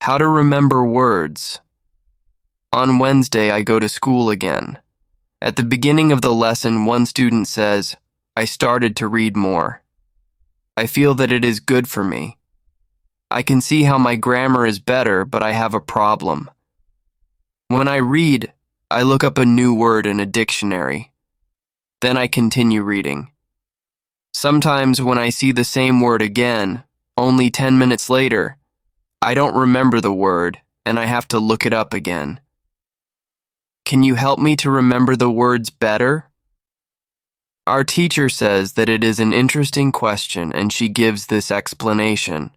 How to remember words. On Wednesday, I go to school again. At the beginning of the lesson, one student says, "I started to read more." I feel that it is good for me. I can see how my grammar is better, but I have a problem. When I read, I look up a new word in a dictionary. Then I continue reading. Sometimes when I see the same word again, only 10 minutes later, I don't remember the word and I have to look it up again. Can you help me to remember the words better? Our teacher says that it is an interesting question and she gives this explanation.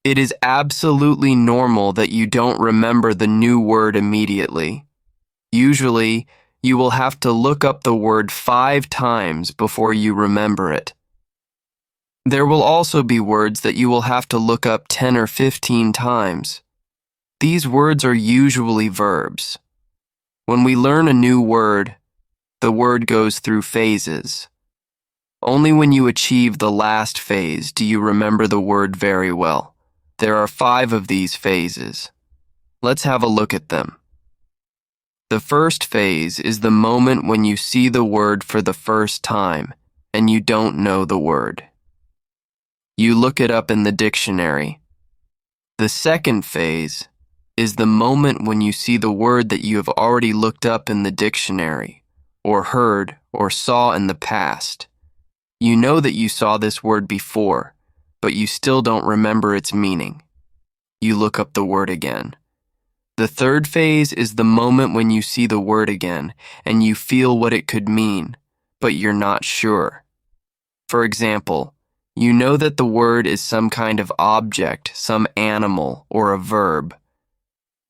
It is absolutely normal that you don't remember the new word immediately. Usually, you will have to look up the word 5 times before you remember it. There will also be words that you will have to look up 10 or 15 times. These words are usually verbs. When we learn a new word, the word goes through phases. Only when you achieve the last phase do you remember the word very well. There are 5 of these phases. Let's have a look at them. The first phase is the moment when you see the word for the first time and you don't know the word. You look it up in the dictionary. The second phase is the moment when you see the word that you have already looked up in the dictionary, or heard, or saw in the past. You know that you saw this word before, but you still don't remember its meaning. You look up the word again. The third phase is the moment when you see the word again and you feel what it could mean, but you're not sure. For example, you know that the word is some kind of object, some animal, or a verb.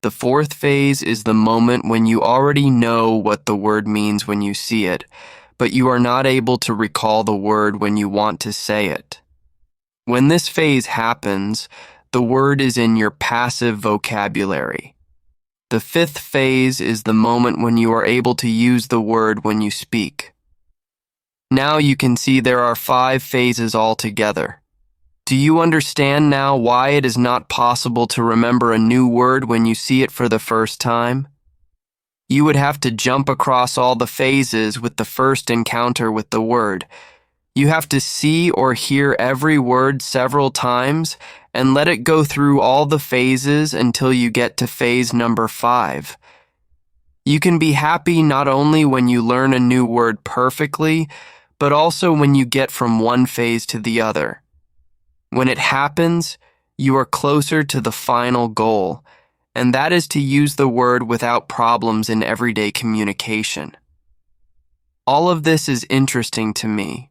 The fourth phase is the moment when you already know what the word means when you see it, but you are not able to recall the word when you want to say it. When this phase happens, the word is in your passive vocabulary. The fifth phase is the moment when you are able to use the word when you speak. Now you can see there are 5 phases altogether. Do you understand now why it is not possible to remember a new word when you see it for the first time? You would have to jump across all the phases with the first encounter with the word. You have to see or hear every word several times and let it go through all the phases until you get to phase number 5. You can be happy not only when you learn a new word perfectly, but also when you get from one phase to the other. When it happens, you are closer to the final goal, and that is to use the word without problems in everyday communication. All of this is interesting to me.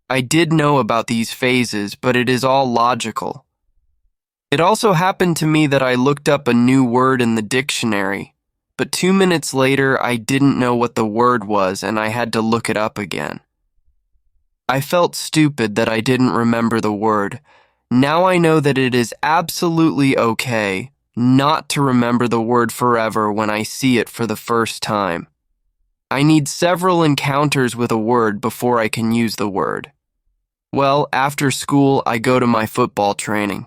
I did know about these phases, but it is all logical. It also happened to me that I looked up a new word in the dictionary, but 2 minutes later I didn't know what the word was and I had to look it up again. I felt stupid that I didn't remember the word. Now I know that it is absolutely okay not to remember the word forever when I see it for the first time. I need several encounters with a word before I can use the word. Well, after school, I go to my football training.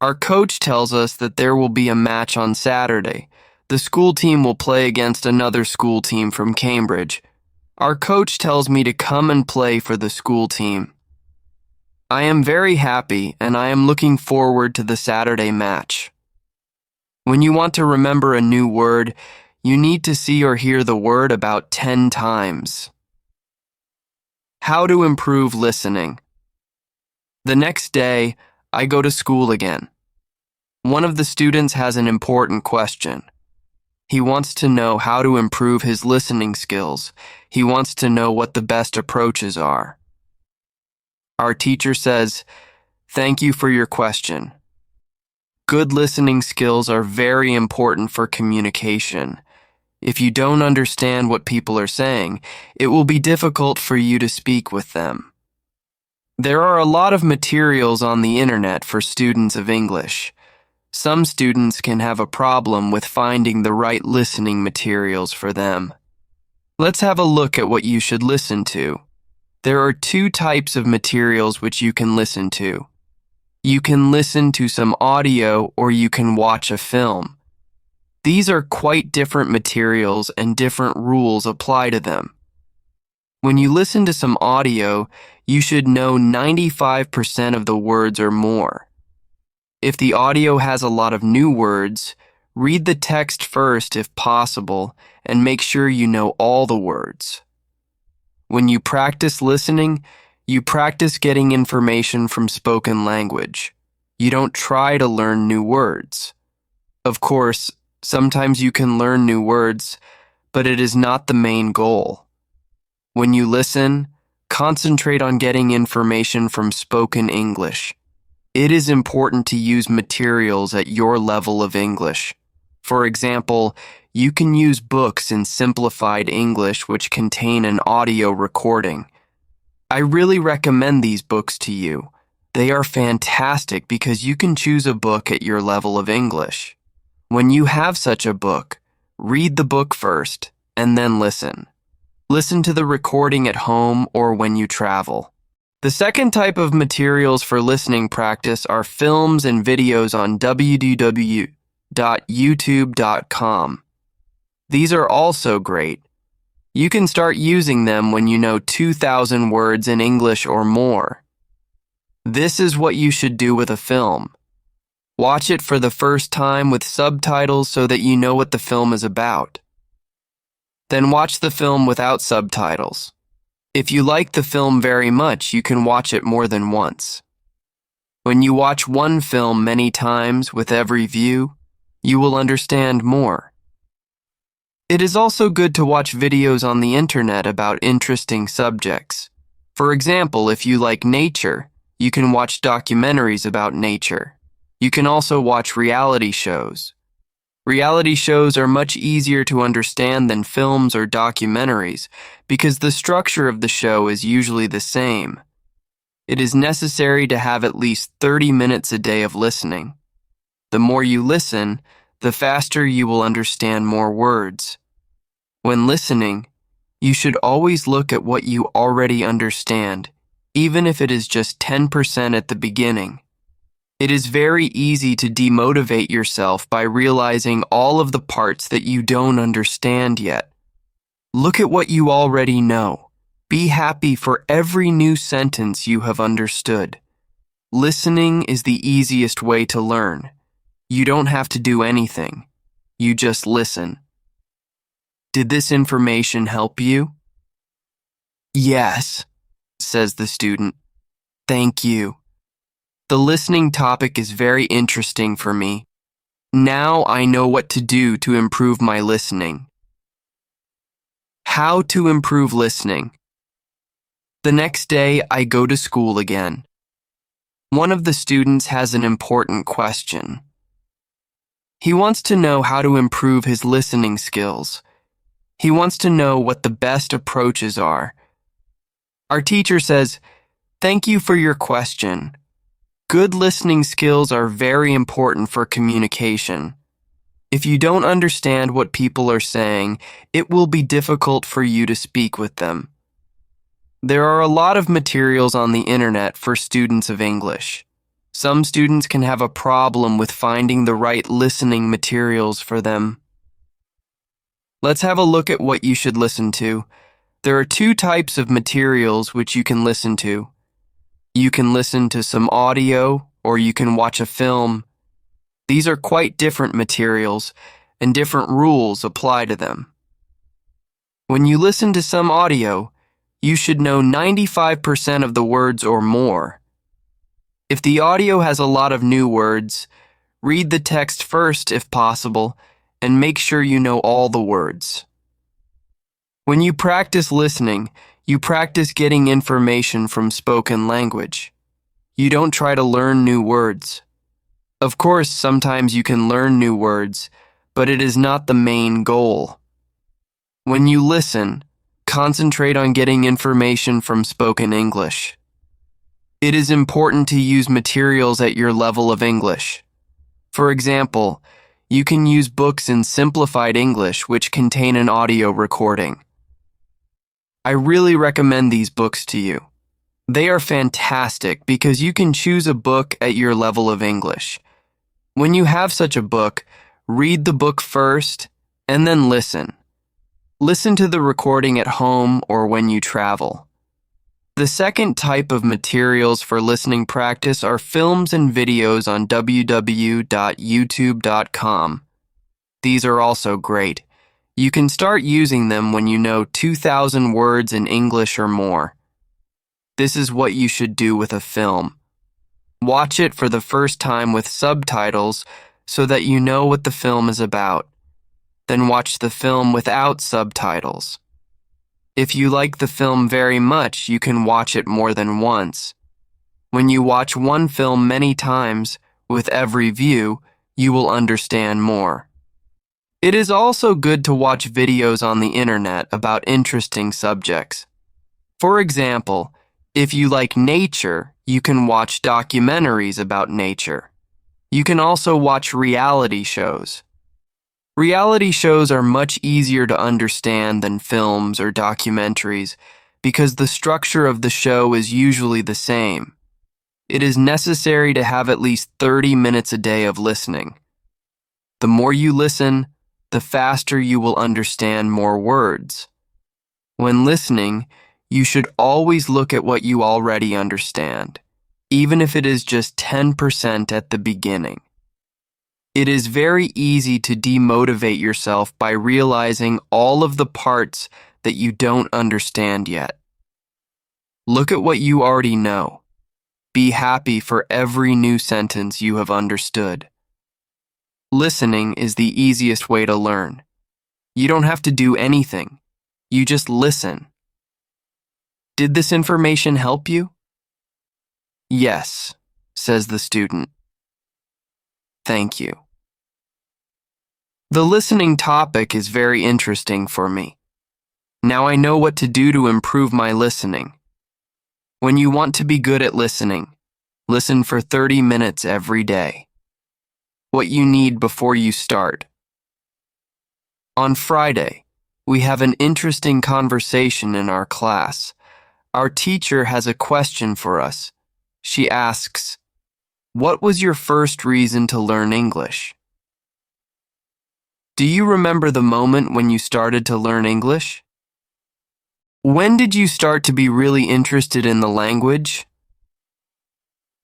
Our coach tells us that there will be a match on Saturday. The school team will play against another school team from Cambridge. Our coach tells me to come and play for the school team. I am very happy and I am looking forward to the Saturday match. When you want to remember a new word, you need to see or hear the word about 10 times. How to improve listening. The next day, I go to school again. One of the students has an important question. He wants to know how to improve his listening skills. He wants to know what the best approaches are. Our teacher says, "Thank you for your question. Good listening skills are very important for communication. If you don't understand what people are saying, it will be difficult for you to speak with them." There are a lot of materials on the internet for students of English. Some students can have a problem with finding the right listening materials for them. Let's have a look at what you should listen to. There are 2 types of materials which you can listen to. You can listen to some audio or you can watch a film. These are quite different materials and different rules apply to them. When you listen to some audio, you should know 95% of the words or more. If the audio has a lot of new words, read the text first if possible and make sure you know all the words. When you practice listening, you practice getting information from spoken language. You don't try to learn new words. Of course, sometimes you can learn new words, but it is not the main goal. When you listen, concentrate on getting information from spoken English. It is important to use materials at your level of English. For example, you can use books in simplified English which contain an audio recording. I really recommend these books to you. They are fantastic because you can choose a book at your level of English. When you have such a book, read the book first and then listen. Listen to the recording at home or when you travel. The second type of materials for listening practice are films and videos on www.youtube.com. These are also great. You can start using them when you know 2,000 words in English or more. This is what you should do with a film. Watch it for the first time with subtitles so that you know what the film is about. Then watch the film without subtitles. If you like the film very much, you can watch it more than once. When you watch one film many times with every view, you will understand more. It is also good to watch videos on the internet about interesting subjects. For example, if you like nature, you can watch documentaries about nature. You can also watch reality shows. Reality shows are much easier to understand than films or documentaries because the structure of the show is usually the same. It is necessary to have at least 30 minutes a day of listening. The more you listen, the faster you will understand more words. When listening, you should always look at what you already understand, even if it is just 10% at the beginning. It is very easy to demotivate yourself by realizing all of the parts that you don't understand yet. Look at what you already know. Be happy for every new sentence you have understood. Listening is the easiest way to learn. You don't have to do anything. You just listen. Did this information help you? Yes, says the student. Thank you. The listening topic is very interesting for me. Now I know what to do to improve my listening. How to improve listening. The next day, I go to school again. One of the students has an important question. He wants to know how to improve his listening skills. He wants to know what the best approaches are. Our teacher says, "Thank you for your question. Good listening skills are very important for communication. If you don't understand what people are saying, it will be difficult for you to speak with them." There are a lot of materials on the internet for students of English. Some students can have a problem with finding the right listening materials for them. Let's have a look at what you should listen to. There are two types of materials which you can listen to. You can listen to some audio, or you can watch a film. These are quite different materials, and different rules apply to them. When you listen to some audio, you should know 95% of the words or more. If the audio has a lot of new words, read the text first if possible, and make sure you know all the words. When you practice listening, you practice getting information from spoken language. You don't try to learn new words. Of course, sometimes you can learn new words, but it is not the main goal. When you listen, concentrate on getting information from spoken English. It is important to use materials at your level of English. For example, you can use books in simplified English which contain an audio recording. I really recommend these books to you. They are fantastic because you can choose a book at your level of English. When you have such a book, read the book first and then listen. Listen to the recording at home or when you travel. The second type of materials for listening practice are films and videos on www.youtube.com. These are also great. You can start using them when you know 2,000 words in English or more. This is what you should do with a film. Watch it for the first time with subtitles so that you know what the film is about. Then watch the film without subtitles. If you like the film very much, you can watch it more than once. When you watch one film many times, with every view, you will understand more. It is also good to watch videos on the internet about interesting subjects. For example, if you like nature, you can watch documentaries about nature. You can also watch reality shows. Reality shows are much easier to understand than films or documentaries because the structure of the show is usually the same. It is necessary to have at least 30 minutes a day of listening. The more you listen, the faster you will understand more words. When listening, you should always look at what you already understand, even if it is just 10% at the beginning. It is very easy to demotivate yourself by realizing all of the parts that you don't understand yet. Look at what you already know. Be happy for every new sentence you have understood. Listening is the easiest way to learn. You don't have to do anything. You just listen. Did this information help you? Yes, says the student. Thank you. The listening topic is very interesting for me. Now I know what to do to improve my listening. When you want to be good at listening, listen for 30 minutes every day. What you need before you start. On Friday, we have an interesting conversation in our class. Our teacher has a question for us. She asks, "What was your first reason to learn English?" Do you remember the moment when you started to learn English? When did you start to be really interested in the language?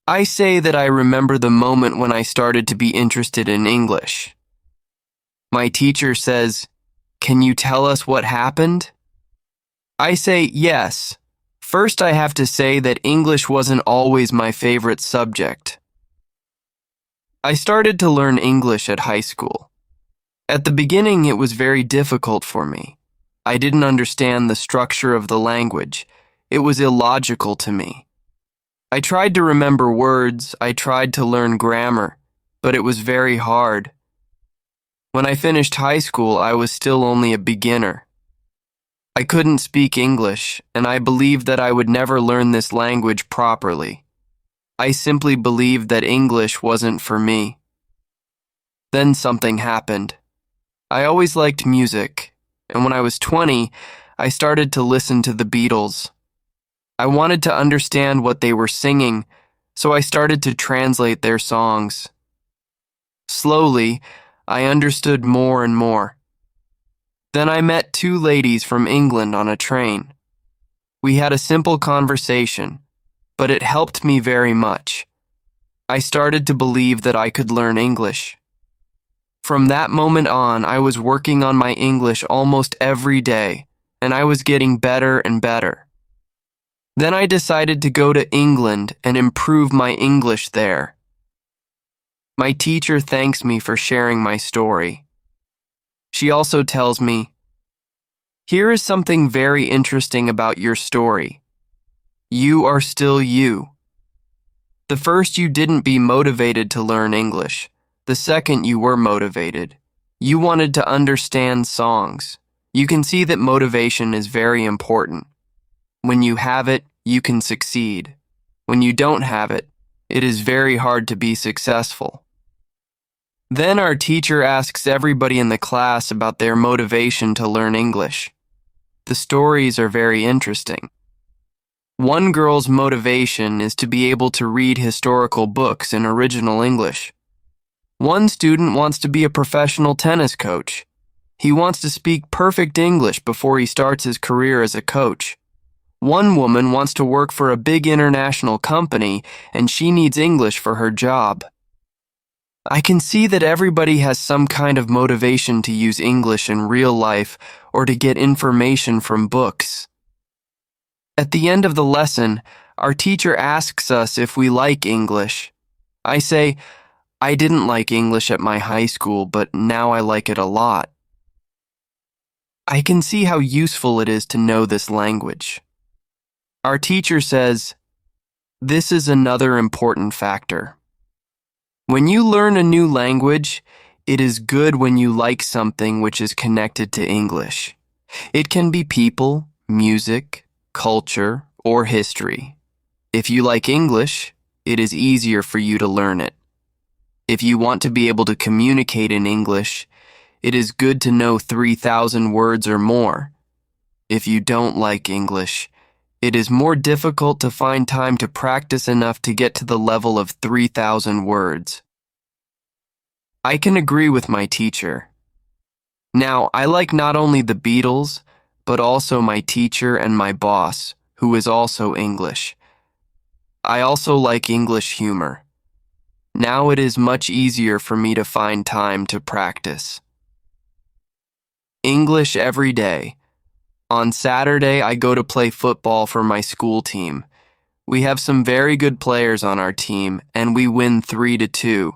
I say that I remember the moment when I started to be interested in English. My teacher says, "Can you tell us what happened?" I say, yes. First, I have to say that English wasn't always my favorite subject. I started to learn English at high school. At the beginning, it was very difficult for me. I didn't understand the structure of the language. It was illogical to me. I tried to remember words, I tried to learn grammar, but it was very hard. When I finished high school, I was still only a beginner. I couldn't speak English, and I believed that I would never learn this language properly. I simply believed that English wasn't for me. Then something happened. I always liked music, and when I was 20, I started to listen to the Beatles. I wanted to understand what they were singing, so I started to translate their songs. Slowly, I understood more and more. Then I met two ladies from England on a train. We had a simple conversation, but it helped me very much. I started to believe that I could learn English. From that moment on, I was working on my English almost every day, and I was getting better and better. Then I decided to go to England and improve my English there. My teacher thanks me for sharing my story. She also tells me, "Here is something very interesting about your story. You are still you. The first, you didn't be motivated to learn English. The second, you were motivated. You wanted to understand songs. You can see that motivation is very important. When you have it, you can succeed. When you don't have it, it is very hard to be successful." Then our teacher asks everybody in the class about their motivation to learn English. The stories are very interesting. One girl's motivation is to be able to read historical books in original English. One student wants to be a professional tennis coach. He wants to speak perfect English before he starts his career as a coach. One woman wants to work for a big international company, and she needs English for her job. I can see that everybody has some kind of motivation to use English in real life or to get information from books. At the end of the lesson, our teacher asks us if we like English. I say, I didn't like English at my high school, but now I like it a lot. I can see how useful it is to know this language. Our teacher says, this is another important factor. When you learn a new language, it is good when you like something which is connected to English. It can be people, music, culture, or history. If you like English, it is easier for you to learn it. If you want to be able to communicate in English, it is good to know 3,000 words or more. If you don't like English, it is more difficult to find time to practice enough to get to the level of 3,000 words. I can agree with my teacher. Now, I like not only the Beatles, but also my teacher and my boss, who is also English. I also like English humor. Now it is much easier for me to find time to practice. English every day. On Saturday, I go to play football for my school team. We have some very good players on our team, and we win 3-2.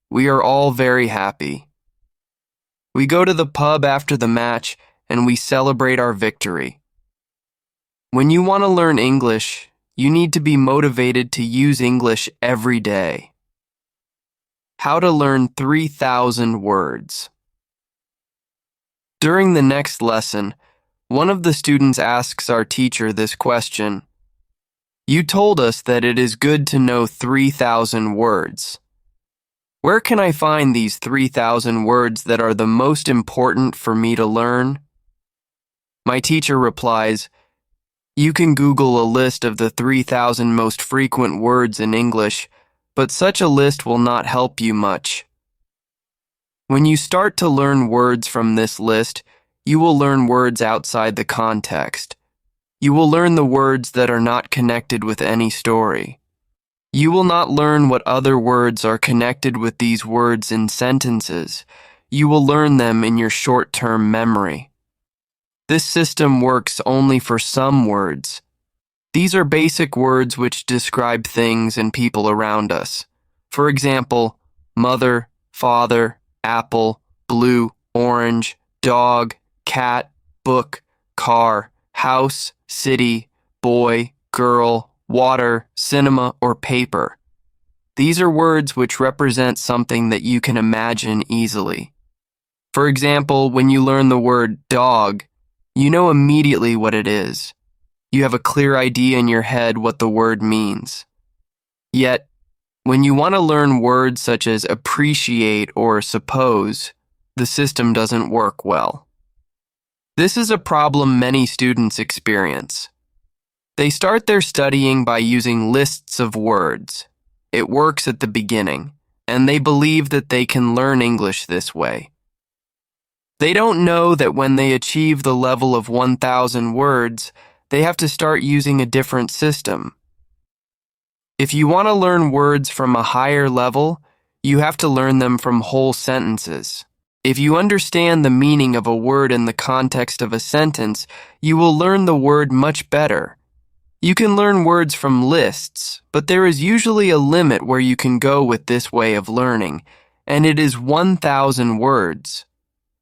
We are all very happy. We go to the pub after the match, and we celebrate our victory. When you want to learn English, you need to be motivated to use English every day. How to learn 3,000 words. During the next lesson, one of the students asks our teacher this question. You told us that it is good to know 3,000 words. Where can I find these 3,000 words that are the most important for me to learn? My teacher replies, you can Google a list of the 3,000 most frequent words in English, but such a list will not help you much. When you start to learn words from this list, you will learn words outside the context. You will learn the words that are not connected with any story. You will not learn what other words are connected with these words in sentences. You will learn them in your short-term memory. This system works only for some words. These are basic words which describe things and people around us. For example, mother, father, apple, blue, orange, dog, cat, book, car, house, city, boy, girl, water, cinema, or paper. These are words which represent something that you can imagine easily. For example, when you learn the word dog, you know immediately what it is. You have a clear idea in your head what the word means. Yet, when you want to learn words such as appreciate or suppose, the system doesn't work well. This is a problem many students experience. They start their studying by using lists of words. It works at the beginning, and they believe that they can learn English this way. They don't know that when they achieve the level of 1,000 words, they have to start using a different system. If you want to learn words from a higher level, you have to learn them from whole sentences. If you understand the meaning of a word in the context of a sentence, you will learn the word much better. You can learn words from lists, but there is usually a limit where you can go with this way of learning, and it is 1,000 words.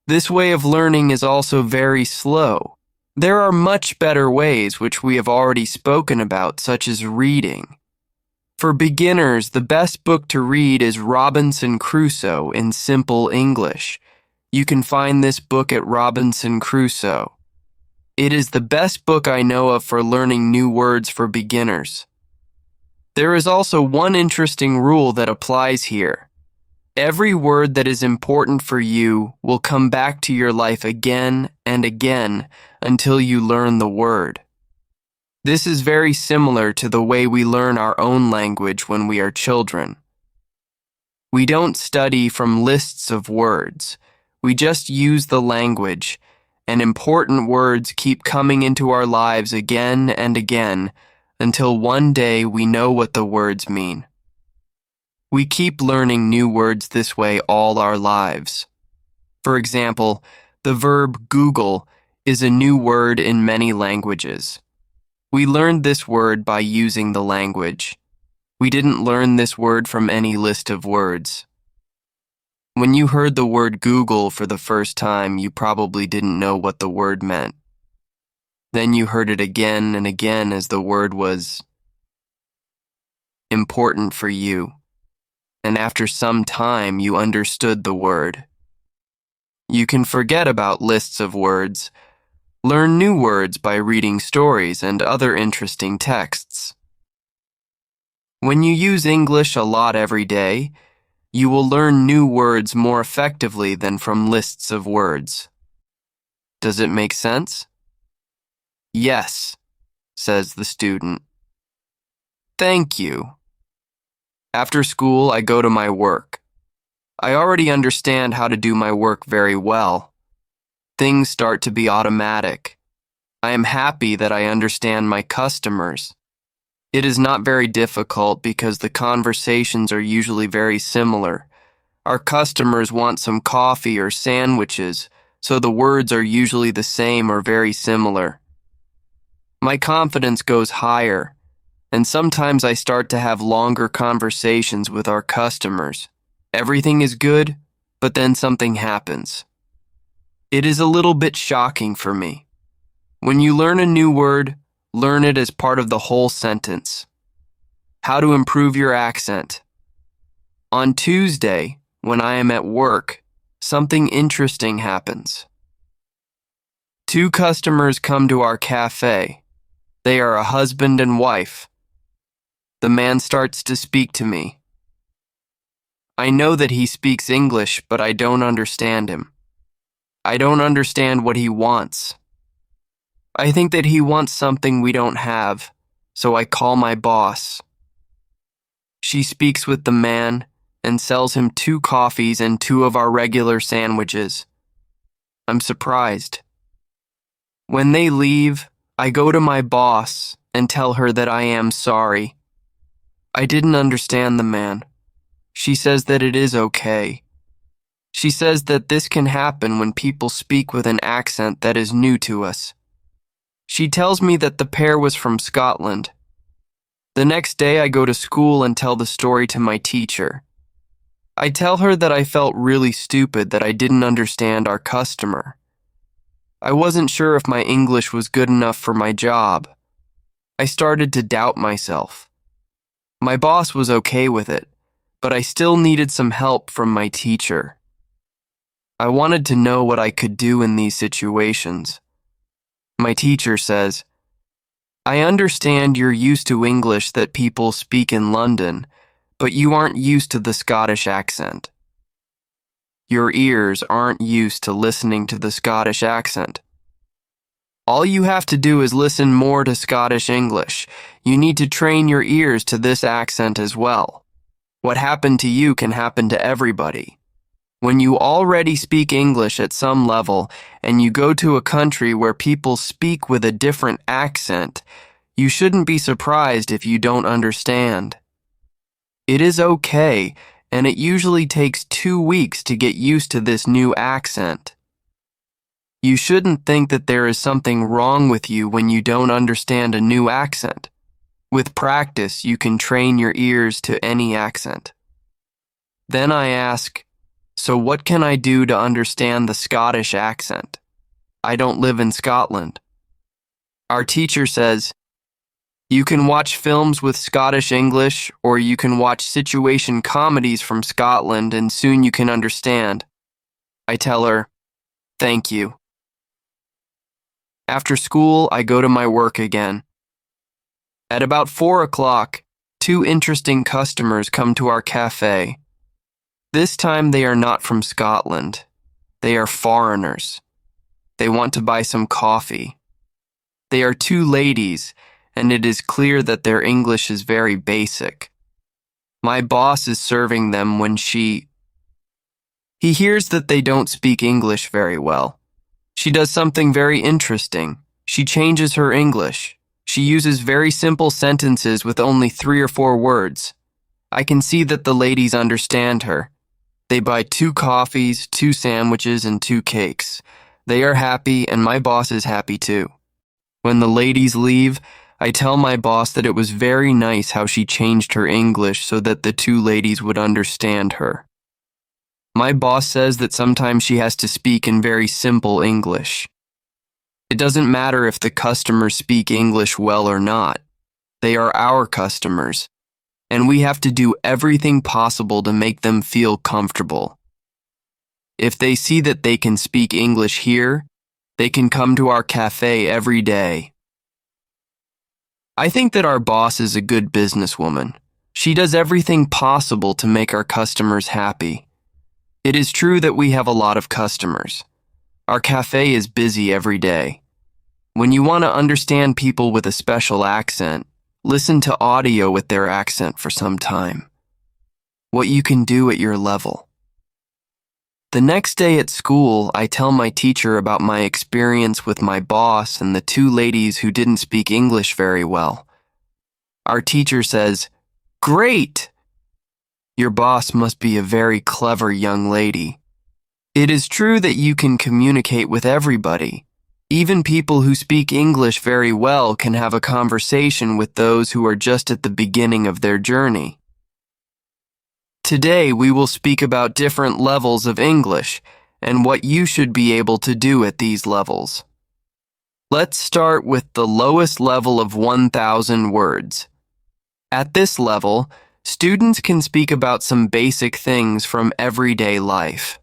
This way of learning is also very slow. There are much better ways which we have already spoken about, such as reading. For beginners, the best book to read is Robinson Crusoe in simple English. You can find this book at Robinson Crusoe. It is the best book I know of for learning new words for beginners. There is also one interesting rule that applies here. Every word that is important for you will come back to your life again and again until you learn the word. This is very similar to the way we learn our own language when we are children. We don't study from lists of words. We just use the language, and important words keep coming into our lives again and again until one day we know what the words mean. We keep learning new words this way all our lives. For example, the verb Google is a new word in many languages. We learned this word by using the language. We didn't learn this word from any list of words. When you heard the word Google for the first time, you probably didn't know what the word meant. Then you heard it again and again as the word was important for you. And after some time, you understood the word. You can forget about lists of words. Learn new words by reading stories and other interesting texts. When you use English a lot every day, you will learn new words more effectively than from lists of words. Does it make sense? Yes, says the student. Thank you. After school, I go to my work. I already understand how to do my work very well. Things start to be automatic. I am happy that I understand my customers. It is not very difficult because the conversations are usually very similar. Our customers want some coffee or sandwiches, so the words are usually the same or very similar. My confidence goes higher, and sometimes I start to have longer conversations with our customers. Everything is good, but then something happens. It is a little bit shocking for me. When you learn a new word, learn it as part of the whole sentence. How to improve your accent. On Tuesday, when I am at work, something interesting happens. 2 customers come to our cafe. They are a husband and wife. The man starts to speak to me. I know that he speaks English, but I don't understand him. I don't understand what he wants. I think that he wants something we don't have, so I call my boss. She speaks with the man and sells him 2 coffees and 2 of our regular sandwiches. I'm surprised. When they leave, I go to my boss and tell her that I am sorry. I didn't understand the man. She says that it is okay. She says that this can happen when people speak with an accent that is new to us. She tells me that the pair was from Scotland. The next day I go to school and tell the story to my teacher. I tell her that I felt really stupid that I didn't understand our customer. I wasn't sure if my English was good enough for my job. I started to doubt myself. My boss was okay with it, but I still needed some help from my teacher. I wanted to know what I could do in these situations. My teacher says, I understand you're used to English that people speak in London, but you aren't used to the Scottish accent. Your ears aren't used to listening to the Scottish accent. All you have to do is listen more to Scottish English. You need to train your ears to this accent as well. What happened to you can happen to everybody. When you already speak English at some level and you go to a country where people speak with a different accent, you shouldn't be surprised if you don't understand. It is okay, and it usually takes 2 weeks to get used to this new accent. You shouldn't think that there is something wrong with you when you don't understand a new accent. With practice, you can train your ears to any accent. Then I ask, so what can I do to understand the Scottish accent? I don't live in Scotland. Our teacher says, you can watch films with Scottish English, or you can watch situation comedies from Scotland, and soon you can understand. I tell her, thank you. After school, I go to my work again. At about 4 o'clock, 2 interesting customers come to our cafe. This time they are not from Scotland. They are foreigners. They want to buy some coffee. They are 2 ladies, and it is clear that their English is very basic. My boss is serving them when he hears that they don't speak English very well. She does something very interesting. She changes her English. She uses very simple sentences with only 3 or 4 words. I can see that the ladies understand her. They buy 2 coffees, 2 sandwiches, and 2 cakes. They are happy, and my boss is happy too. When the ladies leave, I tell my boss that it was very nice how she changed her English so that the 2 ladies would understand her. My boss says that sometimes she has to speak in very simple English. It doesn't matter if the customers speak English well or not. They are our customers, and we have to do everything possible to make them feel comfortable. If they see that they can speak English here, they can come to our cafe every day. I think that our boss is a good businesswoman. She does everything possible to make our customers happy. It is true that we have a lot of customers. Our cafe is busy every day. When you want to understand people with a special accent, listen to audio with their accent for some time. What you can do at your level. The next day at school, I tell my teacher about my experience with my boss and the 2 ladies who didn't speak English very well. Our teacher says, "Great! Your boss must be a very clever young lady. It is true that you can communicate with everybody. Even people who speak English very well can have a conversation with those who are just at the beginning of their journey." Today, we will speak about different levels of English and what you should be able to do at these levels. Let's start with the lowest level of 1,000 words. At this level, students can speak about some basic things from everyday life.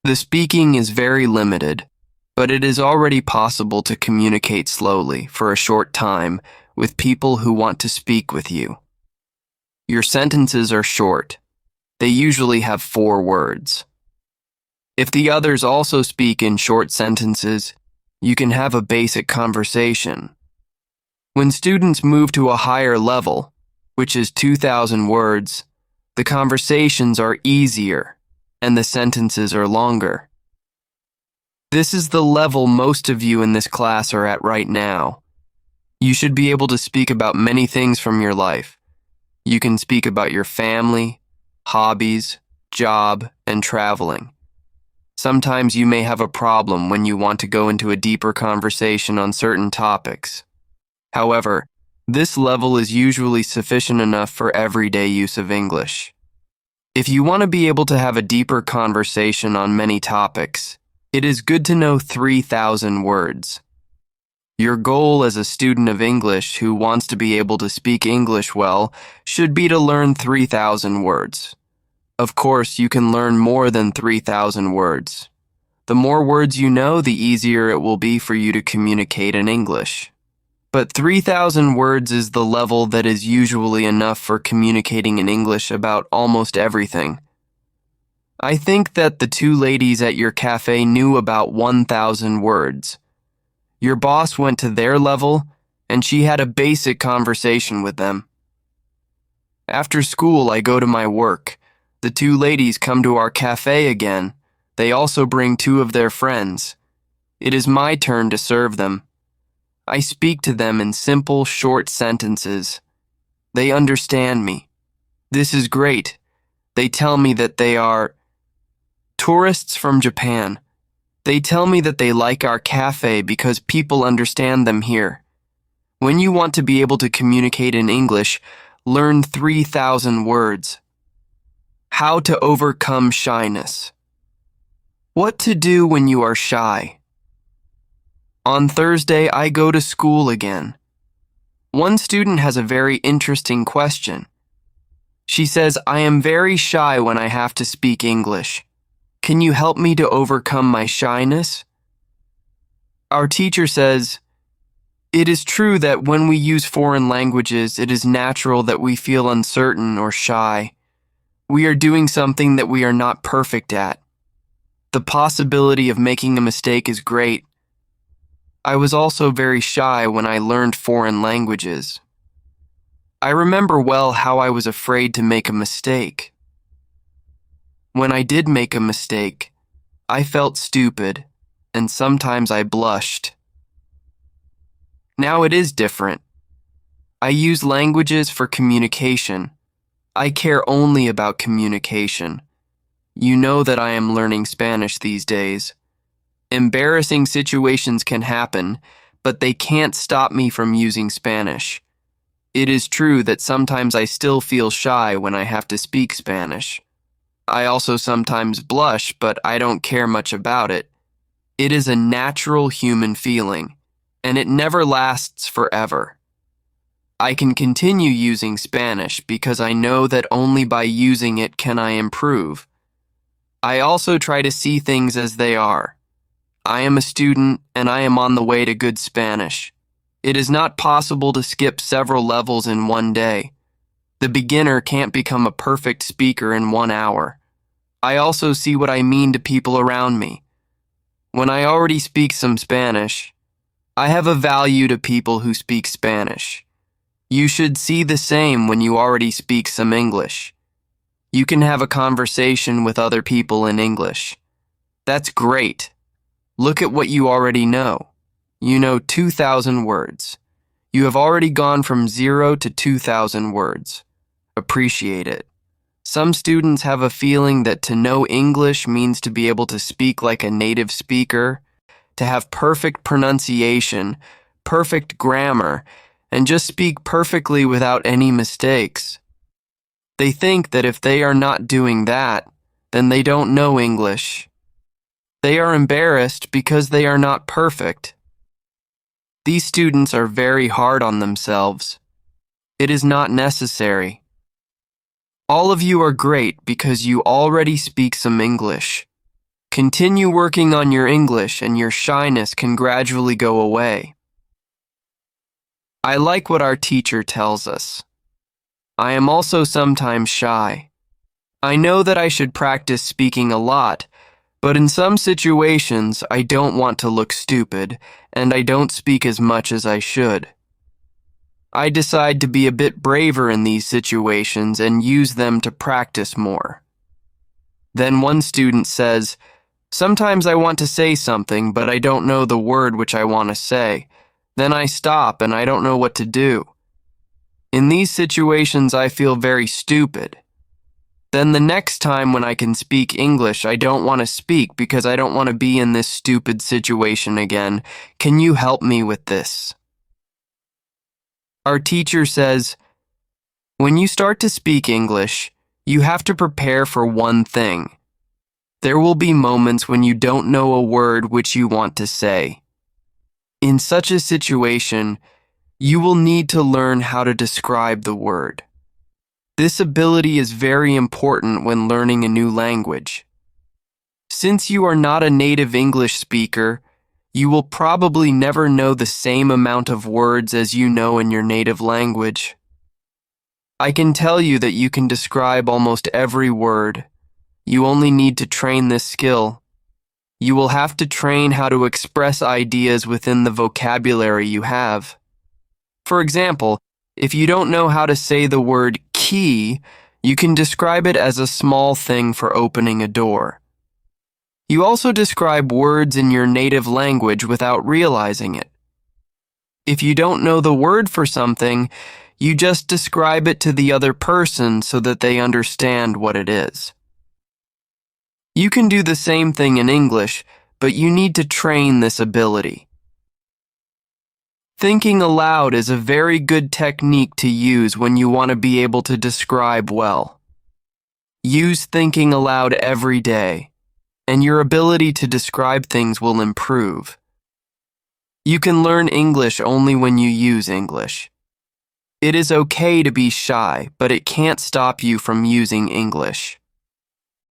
The speaking is very limited, but it is already possible to communicate slowly for a short time with people who want to speak with you. Your sentences are short. They usually have 4 words. If the others also speak in short sentences, you can have a basic conversation. When students move to a higher level, which is 2,000 words, the conversations are easier and the sentences are longer. This is the level most of you in this class are at right now. You should be able to speak about many things from your life. You can speak about your family, hobbies, job, and traveling. Sometimes you may have a problem when you want to go into a deeper conversation on certain topics. However, this level is usually sufficient enough for everyday use of English. If you want to be able to have a deeper conversation on many topics, it is good to know 3,000 words. Your goal as a student of English who wants to be able to speak English well should be to learn 3,000 words. Of course, you can learn more than 3,000 words. The more words you know, the easier it will be for you to communicate in English. But 3,000 words is the level that is usually enough for communicating in English about almost everything. I think that the 2 ladies at your cafe knew about 1,000 words. Your boss went to their level, and she had a basic conversation with them. After school, I go to my work. The 2 ladies come to our cafe again. They also bring 2 of their friends. It is my turn to serve them. I speak to them in simple, short sentences. They understand me. This is great. They tell me that they are tourists from Japan. They tell me that they like our cafe because people understand them here. When you want to be able to communicate in English, learn 3,000 words. How to overcome shyness. What to do when you are shy. On Thursday, I go to school again. One student has a very interesting question. She says, "I am very shy when I have to speak English. Can you help me to overcome my shyness?" Our teacher says, "It is true that when we use foreign languages, it is natural that we feel uncertain or shy. We are doing something that we are not perfect at. The possibility of making a mistake is great. I was also very shy when I learned foreign languages. I remember well how I was afraid to make a mistake. When I did make a mistake, I felt stupid, and sometimes I blushed. Now it is different. I use languages for communication. I care only about communication. You know that I am learning Spanish these days. Embarrassing situations can happen, but they can't stop me from using Spanish. It is true that sometimes I still feel shy when I have to speak Spanish. I also sometimes blush, but I don't care much about it. It is a natural human feeling, and it never lasts forever. I can continue using Spanish because I know that only by using it can I improve. I also try to see things as they are. I am a student, and I am on the way to good Spanish. It is not possible to skip several levels in one day. The beginner can't become a perfect speaker in 1 hour. I also see what I mean to people around me. When I already speak some Spanish, I have a value to people who speak Spanish. You should see the same when you already speak some English. You can have a conversation with other people in English. That's great. Look at what you already know. You know 2,000 words. You have already gone from 0 to 2,000 words. Appreciate it. Some students have a feeling that to know English means to be able to speak like a native speaker, to have perfect pronunciation, perfect grammar, and just speak perfectly without any mistakes. They think that if they are not doing that, then they don't know English. They are embarrassed because they are not perfect. These students are very hard on themselves. It is not necessary. All of you are great because you already speak some English. Continue working on your English and your shyness can gradually go away. I like what our teacher tells us. I am also sometimes shy. I know that I should practice speaking a lot, but in some situations I don't want to look stupid, and I don't speak as much as I should. I decide to be a bit braver in these situations and use them to practice more. Then one student says, "Sometimes I want to say something, but I don't know the word which I want to say. Then I stop and I don't know what to do. In these situations, I feel very stupid. Then the next time when I can speak English, I don't want to speak because I don't want to be in this stupid situation again. Can you help me with this?" Our teacher says, when you start to speak English, you have to prepare for one thing. There will be moments when you don't know a word which you want to say. In such a situation, you will need to learn how to describe the word. This ability is very important when learning a new language. Since you are not a native English speaker, you will probably never know the same amount of words as you know in your native language. I can tell you that you can describe almost every word. You only need to train this skill. You will have to train how to express ideas within the vocabulary you have. For example, if you don't know how to say the word key, you can describe it as a small thing for opening a door. You also describe words in your native language without realizing it. If you don't know the word for something, you just describe it to the other person so that they understand what it is. You can do the same thing in English, but you need to train this ability. Thinking aloud is a very good technique to use when you want to be able to describe well. Use thinking aloud every day, and your ability to describe things will improve. You can learn English only when you use English. It is okay to be shy, but it can't stop you from using English.